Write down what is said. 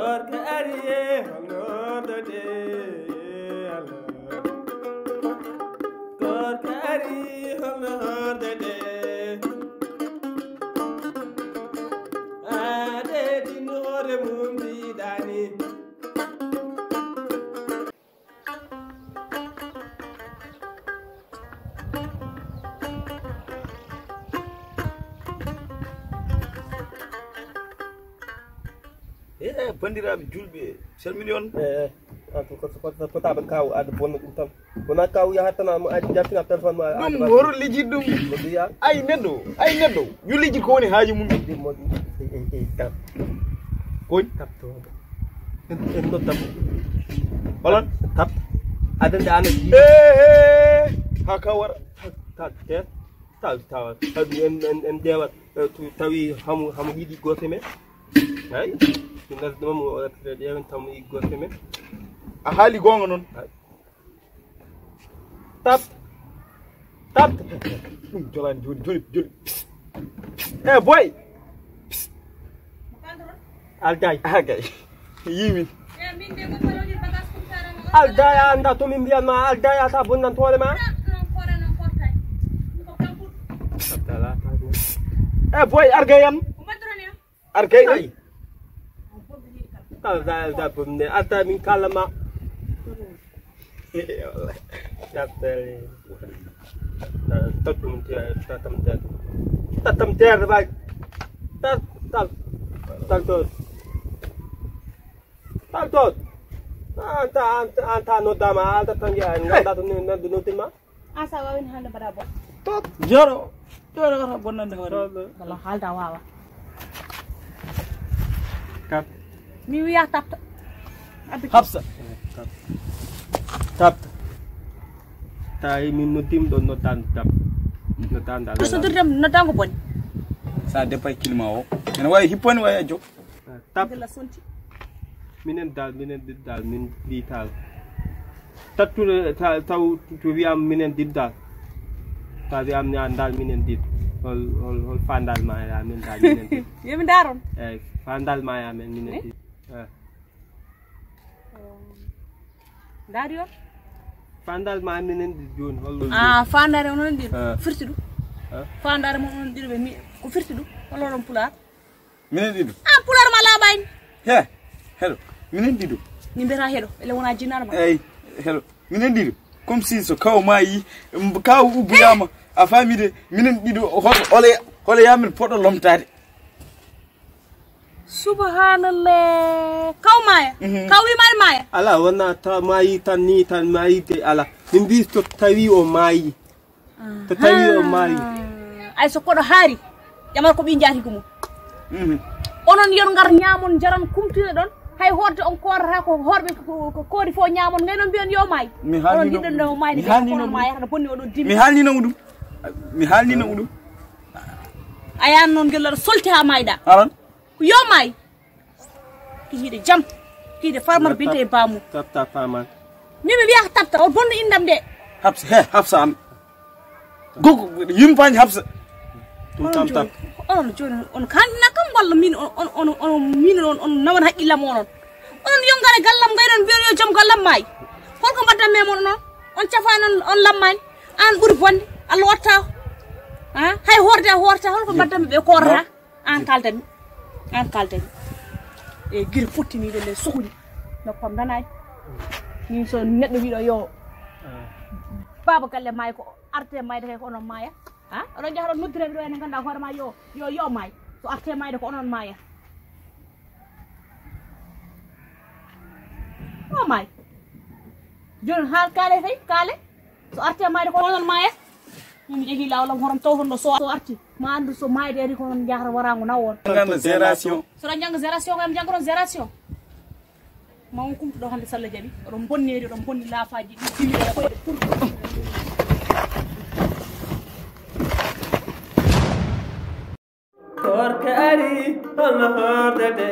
Korka ariye hono de Korka ari hono de ade dinore mumbi dani bandiraɓe julɓe salmini on ko taɓa kaw adda bonna ɗum tan wona kaw yahattana mo adi jaftina téléphone ma ɗum horo lijjiɗ ɗum ay neɗɗo yo lijji ko woni haaji mum koñ taptoɗo en noddam holon tap adande ana ha ka wara taw en ƴewat tawi hamo yiiɗi goto men ay ɗum gasdumam o ƴeewen tawmo yiiɗi goto men a haali gonga noon tap ɗum jolani joni boy alday yimin alday anda tomin mbiyanma alday ata bonnantore ma boy argay yam argay ay da bonne alta min kalama chapter tatam ter ba tal anta no dama alta tangi ngada to no tema asa wawin hande bada bo tot joro kata bonnande hoore wala halda wawa kap mi wiya tapta habsa tapta tay min no tim do no tan tap no tan dal so direm no dango boni sa depay kilma o ene way hipponi way ajo tap la sonti minen dal min di tal tattude taw to wiam minen diddal ta wiam nyaan dal minen did hol fandal ma ya min dal minen did yemi daron fandal ma ya men minen did dario fandal ma minen did joni hol fandare onon dir firtidu fandare mo onon dir be mi ko firtidu holoron pular minen didu pular ma labayn hello minen didu ni mbera hello ele wona jinnar ma hello minen didu comme si so kaw mayi kaw ubuyama a famide minen didu hole yamin podo lomtade subhanallah kaw maya kaw wi maya ala wona ta mayi tan ni tan mayi te ala min bi to tawi o mayi to tawi o mayi ay so kodo haari jamal ko bi jaati gumu onon yor ngar nyamon jaran kumtire don hay horde on korata ko horbe ko koodi fo nyamon ngay non biyon yo may onon diddo no may ni ko may hada bonni odon dimi mi halni no dum ayan non gelor solti ha mayda aran yo may kide jam kide farmar binte bamu tapta faman mi biya tapta o bonni indam de habsa am gogo yimpan habsa tum tap on joni on kan nakam walla min on nawan haqqillam on yongare gallam gaynon biyo yo jam gallam may holko badda memon non on cafana on lammani an buri bonde Allah watta hay horde horta holko badda be korata an kaltani e gir futtini de le sukuni no pam danay ni so neddo wido yo baba galle may ko arte may de ko onon maya onon jaharo nuddire do en ganda hoore ma yo may so arte mayde ko onon maya o may jon hal kale fay kale so arte mayde ko onon maya mi jehi lawlam horom taw hondo so arti ma andu so mayde ri ko on jaharo warango nawon nganda génération so jang génération am jangron génération ma on kumto do hande salla jabi do bonneri do bonni laafaji di timi ko pour Korka ari hono de